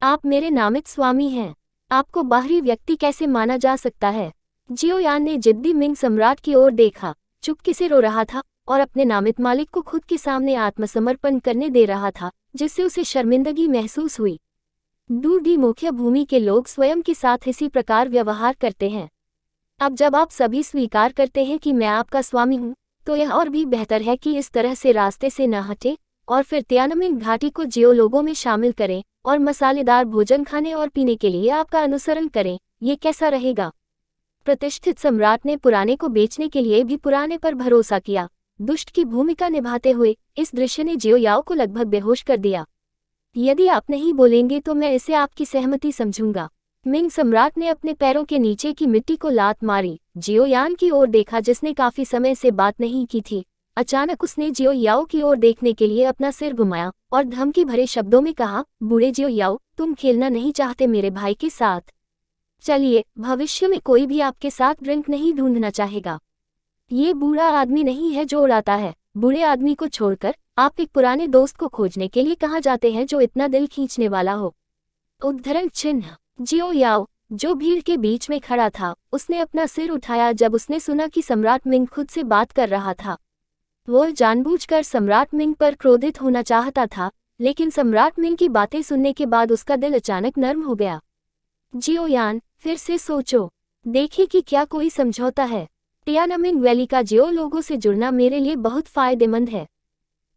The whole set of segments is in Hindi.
आप मेरे नामित स्वामी हैं। आपको बाहरी व्यक्ति कैसे माना जा सकता है? जियोयान ने जिद्दी मिंग सम्राट की ओर देखा, चुपके से रो रहा था और अपने नामित मालिक को खुद के सामने आत्मसमर्पण करने दे रहा था, जिससे उसे शर्मिंदगी महसूस हुई। दूरदी मुख्य भूमि के लोग स्वयं के साथ इसी प्रकार व्यवहार करते हैं। अब जब आप सभी स्वीकार करते हैं कि मैं आपका स्वामी हूँ, तो यह और भी बेहतर है कि इस तरह से रास्ते से न हटें और फिर तियानमेन घाटी को जियो लोगों में शामिल करें और मसालेदार भोजन खाने और पीने के लिए आपका अनुसरण करें। ये कैसा रहेगा? प्रतिष्ठित सम्राट ने पुराने को बेचने के लिए भी पुराने पर भरोसा किया। दुष्ट की भूमिका निभाते हुए इस दृश्य ने जियो याओ को लगभग बेहोश कर दिया। यदि आप नहीं बोलेंगे तो मैं इसे आपकी सहमति समझूंगा। मिंग सम्राट ने अपने पैरों के नीचे की मिट्टी को लात मारी। जियोयान की ओर देखा, जिसने काफी समय से बात नहीं की थी। अचानक उसने जियो याओ की ओर देखने के लिए अपना सिर घुमाया और धमकी भरे शब्दों में कहा, बूढ़े जियो याओ, तुम खेलना नहीं चाहते मेरे भाई के साथ? चलिए, भविष्य में कोई भी आपके साथ ड्रिंक नहीं ढूंढना चाहेगा। ये बूढ़ा आदमी नहीं है जो उड़ाता है। बूढ़े आदमी को छोड़कर आप एक पुराने दोस्त को खोजने के लिए कहाँ जाते हैं जो इतना दिल खींचने वाला हो? उद्धरण चिन्ह। जियो याओ, जो भीड़ के बीच में खड़ा था, उसने अपना सिर उठाया जब उसने सुना कि सम्राट मिंग खुद से बात कर रहा था। वह जानबूझकर सम्राट मिंग पर क्रोधित होना चाहता था, लेकिन सम्राट मिंग की बातें सुनने के बाद उसका दिल अचानक नर्म हो गया। जियोयान, फिर से सोचो, देखिए कि क्या कोई समझौता है। तियानमेन वैली का जियो लोगों से जुड़ना मेरे लिए बहुत फायदेमंद है।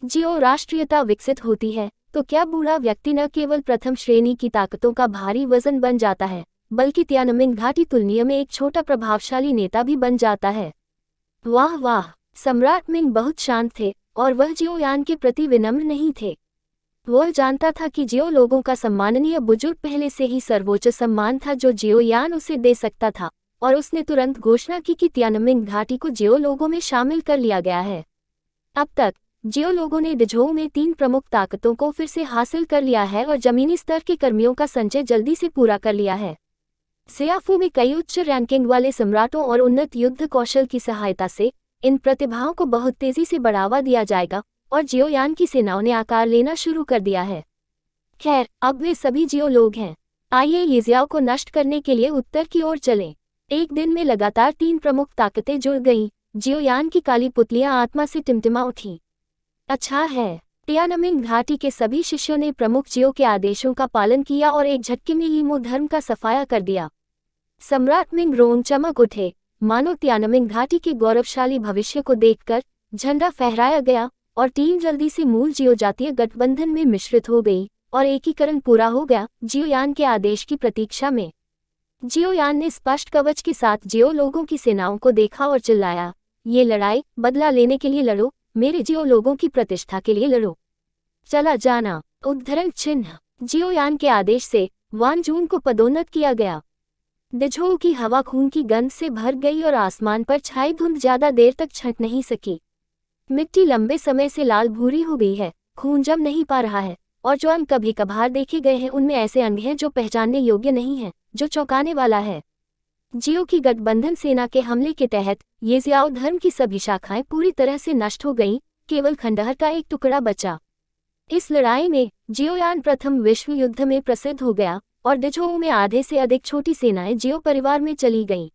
जियो राष्ट्रीयता विकसित होती है तो क्या बूढ़ा व्यक्ति न केवल प्रथम श्रेणी की ताकतों का भारी वजन बन जाता है, बल्कि तियानमेन घाटी तुलनीय में एक छोटा प्रभावशाली नेता भी बन जाता है। वाह वाह! सम्राट मिंग बहुत शांत थे और वह जियोयान के प्रति विनम्र नहीं थे। वह जानता था कि जियो लोगों का सम्माननीय बुजुर्ग पहले से ही सर्वोच्च सम्मान था जो जियोयान उसे दे सकता था, और उसने तुरंत घोषणा की कि तियानमेन घाटी को जियो लोगों में शामिल कर लिया गया है। अब तक जियो लोगों ने डिझोउ में 3 प्रमुख ताकतों को फिर से हासिल कर लिया है और जमीनी स्तर के कर्मियों का संचय जल्दी से पूरा कर लिया है। सियाफू में कई उच्च रैंकिंग वाले सम्राटों और उन्नत युद्ध कौशल की सहायता से इन प्रतिभाओं को बहुत तेजी से बढ़ावा दिया जाएगा और जियोयान की सेनाओं ने आकार लेना शुरू कर दिया है। खैर, अब वे सभी जियो लोग हैं। आइए यिजियाओ को नष्ट करने के लिए उत्तर की ओर चलें। एक दिन में लगातार 3 प्रमुख ताकतें जुड़ गईं। जियोयान की काली पुतलियां आत्मा से टिमटिमा उठीं। अच्छा है, तियानमेन घाटी के सभी शिष्यों ने प्रमुख जियो के आदेशों का पालन किया और एक झटके में यीमो धर्म का सफाया कर दिया। सम्राट मिंग रोम चमक उठे, मानो तियानमेन घाटी के गौरवशाली भविष्य को देखकर झंडा फहराया गया और टीम जल्दी से मूल जियो जातीय गठबंधन में मिश्रित हो गई और एकीकरण पूरा हो गया। जियोयान के आदेश की प्रतीक्षा में जियोयान ने स्पष्ट कवच के साथ जियो लोगों की सेनाओं को देखा और चिल्लाया, ये लड़ाई बदला लेने के लिए लड़ो, मेरे जियो लोगों की प्रतिष्ठा के लिए लड़ो। चला जाना। उद्धरण चिन्ह। जियोयान के आदेश से वान जून को पदोन्नत किया गया। डिझोउ की हवा खून की गंध से भर गई और आसमान पर छाई धुंध ज्यादा देर तक छंट नहीं सकी। मिट्टी लंबे समय से लाल भूरी हो गई है, खून जम नहीं पा रहा है, और जो अंग कभी कभार देखे गए हैं उनमें ऐसे अंग हैं जो पहचानने योग्य नहीं है, जो चौंकाने वाला है। जियो की गठबंधन सेना के हमले के तहत यिजियाओ धर्म की सभी शाखाएं पूरी तरह से नष्ट हो गईं, केवल खंडहर का एक टुकड़ा बचा। इस लड़ाई में जियोयान प्रथम विश्व युद्ध में प्रसिद्ध हो गया और डिझोउ में आधे से अधिक छोटी सेनाएं जियो परिवार में चली गईं।